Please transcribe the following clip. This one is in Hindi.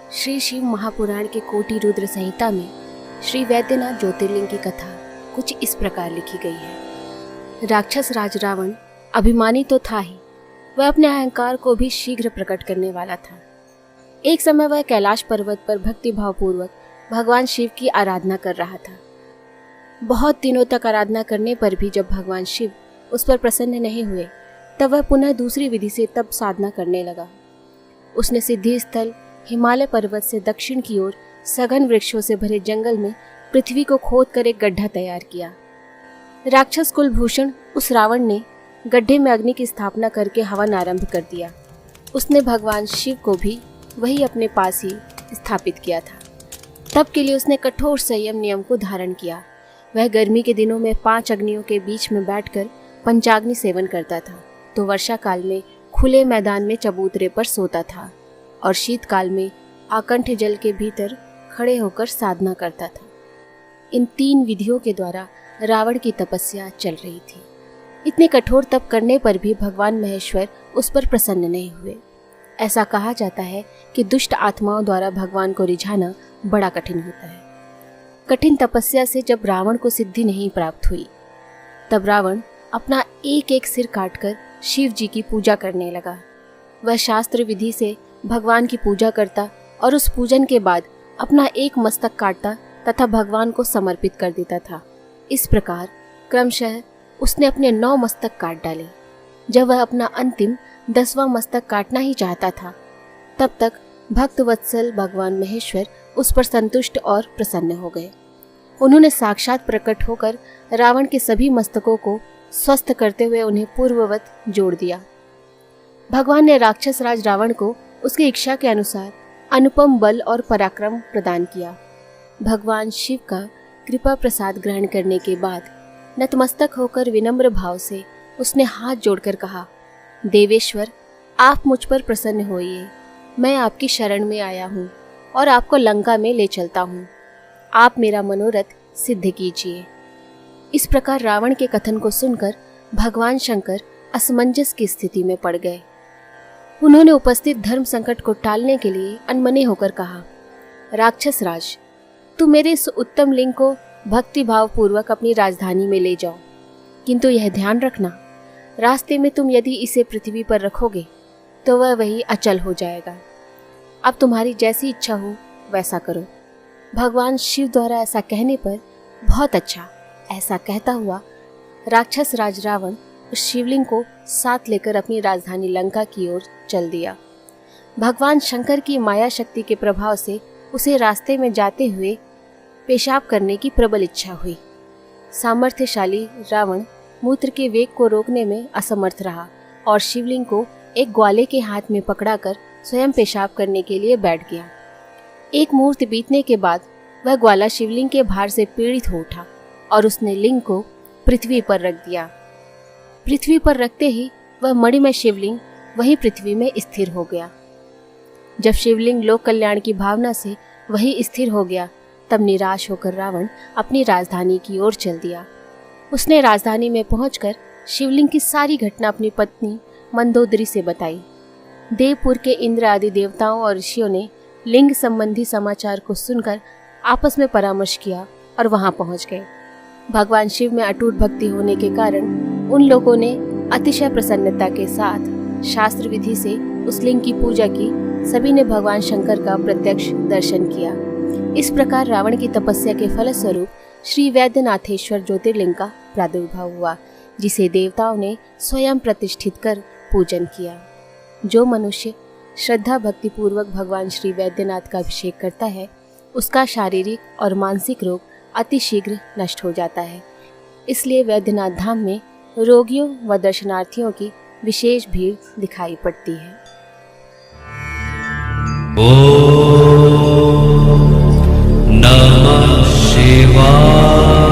श्री शिव महापुराण के कोटि रुद्र संहिता में श्री वैद्यनाथ ज्योतिर्लिंग की कथा कुछ इस प्रकार लिखी गई है। राक्षस राज रावण अभिमानी तो था ही, वह अपने अहंकार को भी शीघ्र प्रकट करने वाला था। एक समय वह कैलाश पर्वत पर भक्तिभाव पूर्वक भगवान शिव की आराधना कर रहा था। बहुत दिनों तक आराधना करने पर भी जब भगवान शिव उस पर प्रसन्न नहीं हुए, तब वह पुनः दूसरी विधि से तप साधना करने लगा। उसने सिद्धि स्थल हिमालय पर्वत से दक्षिण की ओर सघन वृक्षों से भरे जंगल में पृथ्वी को खोद कर एक गड्ढा तैयार किया। राक्षस कुलभूषण उस रावण ने गड्ढे में अग्नि की स्थापना करके हवन आरंभ कर दिया। उसने भगवान शिव को भी वही अपने पास ही स्थापित किया था। तब के लिए उसने कठोर संयम नियम को धारण किया। वह गर्मी के दिनों में 5 अग्नियों के बीच में बैठकर पंचाग्नि सेवन करता था, तो वर्षा काल में खुले मैदान में चबूतरे पर सोता था और शीतकाल में आकंठ जल के भीतर खड़े होकर साधना करता था। इन 3 विधियों के द्वारा रावण की तपस्या चल रही थी। इतने कठोर तप करने पर भी भगवान महेश्वर उस पर प्रसन्न नहीं हुए। ऐसा कहा जाता है कि दुष्ट आत्माओं द्वारा भगवान को रिझाना बड़ा कठिन होता है। कठिन तपस्या से जब रावण को सिद्धि नहीं प्राप्त हुई, तब रावण अपना एक एक सिर काटकर शिव जी की पूजा करने लगा। वह शास्त्र विधि से भगवान की पूजा करता और उस पूजन के बाद अपना एक मस्तक काटता तथा भगवान को समर्पित कर देता था। इस प्रकार क्रमशः उसने अपने 9 मस्तक काट डाले। जब वह अपना अंतिम 10वां मस्तक काटना ही चाहता था, तब तक भक्त वत्सल भगवान महेश्वर उस पर संतुष्ट और प्रसन्न हो गए। उन्होंने साक्षात प्रकट होकर रावण के सभी मस्तकों को स्वस्थ करते हुए उन्हें पूर्ववत जोड़ दिया। भगवान ने राक्षस राज रावण को उसकी इच्छा के अनुसार अनुपम बल और पराक्रम प्रदान किया। भगवान शिव का कृपा प्रसाद ग्रहण करने के बाद नतमस्तक होकर विनम्र भाव से उसने हाथ जोड़कर कहा, देवेश्वर, आप मुझ पर प्रसन्न होइए। मैं आपकी शरण में आया हूँ और आपको लंका में ले चलता हूँ। आप मेरा मनोरथ सिद्ध कीजिए। इस प्रकार रावण के कथन को सुनकर भगवान शंकर असमंजस की स्थिति में पड़ गए। उन्होंने उपस्थित धर्म संकट को टालने के लिए अनमने होकर कहा, राक्षस राज, तुम मेरे इस उत्तम लिंग को भक्ति भाव पूर्वक अपनी राजधानी में ले जाओ, किंतु यह ध्यान रखना, रास्ते में तुम यदि इसे पृथ्वी पर रखोगे तो वह वही अचल हो जाएगा। अब तुम्हारी जैसी इच्छा हो वैसा करो। भगवान शिव द्वारा ऐसा कहने पर बहुत अच्छा, ऐसा कहता हुआ राक्षस राज रावण उस शिवलिंग को साथ लेकर अपनी राजधानी लंका की ओर चल दिया। भगवान शंकर की माया शक्ति के प्रभाव से उसे रास्ते में जाते हुए पेशाब करने की प्रबल इच्छा हुई। सामर्थ्यशाली रावण मूत्र के वेग को रोकने में असमर्थ रहा और शिवलिंग को एक ग्वाले के हाथ में पकड़ाकर स्वयं पेशाब करने के लिए बैठ गया। एक मुहूर्त बीतने के बाद वह ग्वाला शिवलिंग के भार से पीड़ित हो उठा और उसने लिंग को पृथ्वी पर रख दिया। पृथ्वी पर रखते ही वह मणिमय शिवलिंग वहीं पृथ्वी में स्थिर हो गया। जब शिवलिंग लोक कल्याण की भावना से वहीं स्थिर हो गया, तब निराश होकर रावण अपनी राजधानी की ओर चल दिया। उसने राजधानी में पहुंचकर शिवलिंग की सारी घटना अपनी पत्नी मंदोदरी से बताई। देवपुर के इंद्र आदि देवताओं और ऋषियों ने लिंग संबंधी समाचार को सुनकर आपस में परामर्श किया और वहां पहुंच गए। भगवान शिव में अटूट भक्ति होने के कारण उन लोगों ने अतिशय प्रसन्नता के साथ शास्त्र विधि से उस लिंग की पूजा की। सभी ने भगवान शंकर का प्रत्यक्ष दर्शन किया। इस प्रकार रावण की तपस्या के फलस्वरूप श्री वैद्यनाथेश्वर ज्योतिर्लिंग का प्रादुर्भाव हुआ, जिसे देवताओं ने स्वयं प्रतिष्ठित कर पूजन किया। जो मनुष्य श्रद्धा भक्ति पूर्वक भगवान श्री वैद्यनाथ का अभिषेक करता है, उसका शारीरिक और मानसिक रोग अतिशीघ्र नष्ट हो जाता है। इसलिए वैद्यनाथ धाम में रोगियों व दर्शनार्थियों की विशेष भीड़ दिखाई पड़ती है। ओम नमः शिवाय।